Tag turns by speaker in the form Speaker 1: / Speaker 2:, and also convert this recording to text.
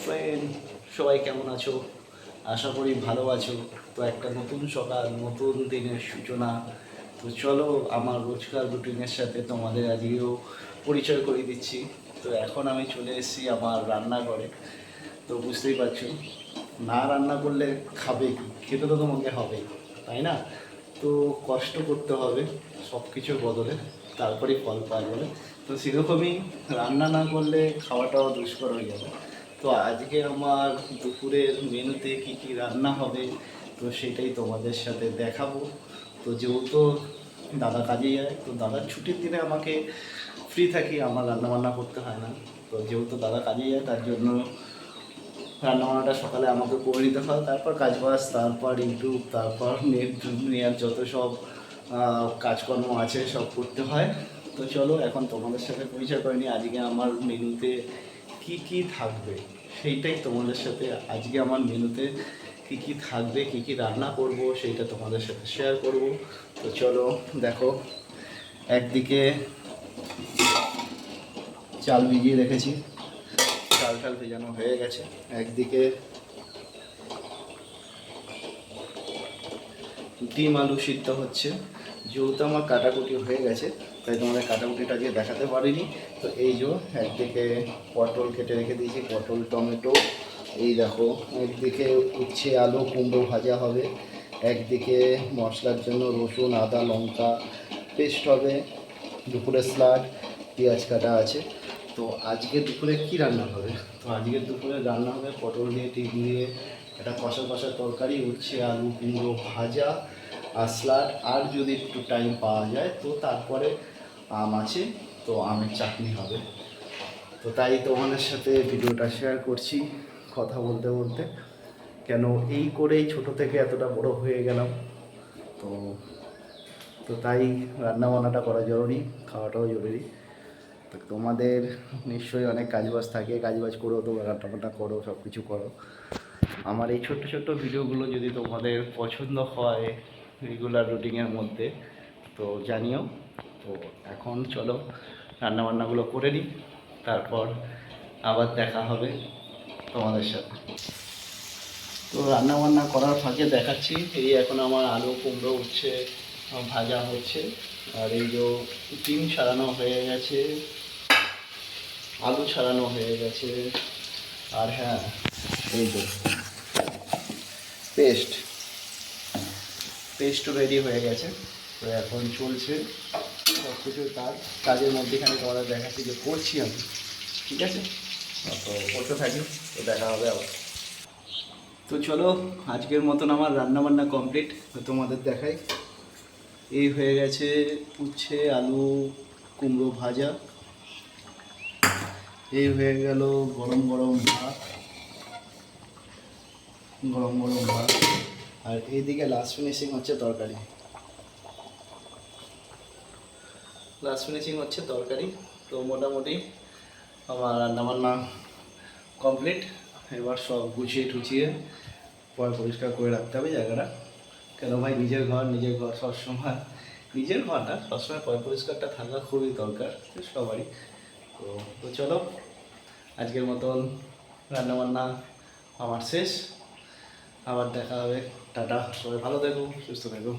Speaker 1: Friend, সবাই কেমন আছো? আশা করি ভালো আছো। তো একটা নতুন সকাল, নতুন দিনের সূচনা। তো চলো আমার রোজকার রুটিনের সাথে তোমাদের আজকেও পরিচয় করে দিচ্ছি। তো এখন আমি চলে এসেছি আমার রান্নাঘরে। তো বুঝতেই পারছো, না রান্না করলে খাবে কি? খেতে তো তোমাকে হবেই, তাই না? তো কষ্ট করতে হবে সব কিছুর বদলে, তারপরেই ফল পাওয়া যাবে। তো সেরকমই রান্না না করলে খাওয়াটাও দুষ্কর হয়ে যাবে। তো আজকে আমার দুপুরের মেনুতে কি কি রান্না হবে, তো সেটাই তোমাদের সাথে দেখাবো। তো যেহেতু দাদা কাজে যায়, তো দাদার ছুটির দিনে আমাকে ফ্রি থাকি, আমার রান্নাবান্না করতে হয় না। তো যেহেতু দাদা কাজে যায়, তার জন্য রান্নাবান্নাটা সকালে আমাকে করে নিতে হয়, তারপর কাজবাজ, তারপর ইউটিউব, তারপর নেট দুনিয়ার যত সব কাজকর্ম আছে সব করতে হয়। তো চলো এখন তোমাদের সাথে পরিচয় করে নিই আজকে আমার মেনুতে কি কি থাকবে, সেইটাই তোমাদের সাথে আজকে আমার মেনুতে কি কি থাকবে, কি কি রান্না করব সেইটা তোমাদের সাথে শেয়ার করব। তো চলো দেখো, একদিকে চাল ভিজিয়ে রেখেছি, চাল টাল ভেজানো হয়ে গেছে। একদিকে ডিম আলু সিদ্ধ হচ্ছে। যেহেতু আমার কাটাকুটি হয়ে গেছে, তাই তোমাদের কাটাকুটিটা আজকে দেখাতে পারিনি। তো এই যে একদিকে পটল কেটে রেখে দিয়েছি, পটল টমেটো। এই দেখো, একদিকে উচ্ছে আলু কুমড়ো ভাজা হবে, একদিকে মশলার জন্য রসুন আদা লঙ্কা পেস্ট হবে, দুপুরে স্যালাড, পেঁয়াজ কাটা আছে। তো আজকে দুপুরে কি রান্না হবে? তো আজকে দুপুরে রান্না হবে পটল দিয়ে ডিম দিয়ে একটা কষা কষা তরকারি, উচ্ছে আলু কুমড়ো ভাজা আর স্যালাড। আর যদি একটু টাইম পাওয়া যায় তো তারপরে আম আছে, তো আমের চাটনি হবে। তো তাই তোমাদের সাথে ভিডিওটা শেয়ার করছি কথা বলতে বলতে। কেন এই করেই ছোট থেকে এতটা বড় হয়ে গেলাম। তো তো তাই রান্নাবান্নাটা করা জরুরি, খাওয়াটাও জরুরি। তো তোমাদের নিশ্চয়ই অনেক কাজবাজ থাকে, কাজবাজ করো, তোমরা রান্নাবান্না করো, সব কিছু করো। আমার এই ছোট্ট ছোট্ট ভিডিওগুলো যদি তোমাদের পছন্দ হয় রেগুলার রুটিনের মধ্যে, তো জানিও। তো এখন চলো রান্নাবান্নাগুলো করে নিই, তারপর আবার দেখা হবে তোমাদের সাথে। তো রান্নাবান্না করার ফাঁকে দেখাচ্ছি, এই এখন আমার আলু কুমড়ো উচ্ছে ভাজা হচ্ছে। আর এই যে ডিম ছাড়ানো হয়ে গেছে, আলু ছাড়ানো হয়ে গেছে। আর হ্যাঁ, এই যে পেস্টও রেডি হয়ে গেছে। তো এখন চলছে সব কিছু কাজের মধ্যেখানে তোমাদের দেখাচ্ছি যে করছি আমি, ঠিক আছে? তো করতে থাকি, তো দেখা হবে আবার। তো চলো আজকের মতন আমার রান্নাবান্না কমপ্লিট, তো তোমাদের দেখাই। এই হয়ে গেছে উচ্ছে আলু কুমড়ো ভাজা, এই হয়ে গেল গরম গরম ভাত, গরম গরম ভাত। আর এইদিকে লাস্ট ফিনিশিং হচ্ছে তরকারি, লাস্ট ফিনিশিং হচ্ছে তরকারি। তো মোটামুটি আমার রান্নাবান্না কমপ্লিট। এবার সব গুছিয়ে টুছিয়ে পরিষ্কার করে রাখতে হবে জায়গাটা। কেন ভাই, নিজের ঘর সবসময়, নিজের ঘর না সবসময় পরিষ্কারটা থাকা খুবই দরকার সবারই। তো তো চলো আজকের মতন রান্নাবান্না আমার শেষ, আবার দেখা হবে। টাটা, সবাই ভালো থেকো, সুস্থ থেকো।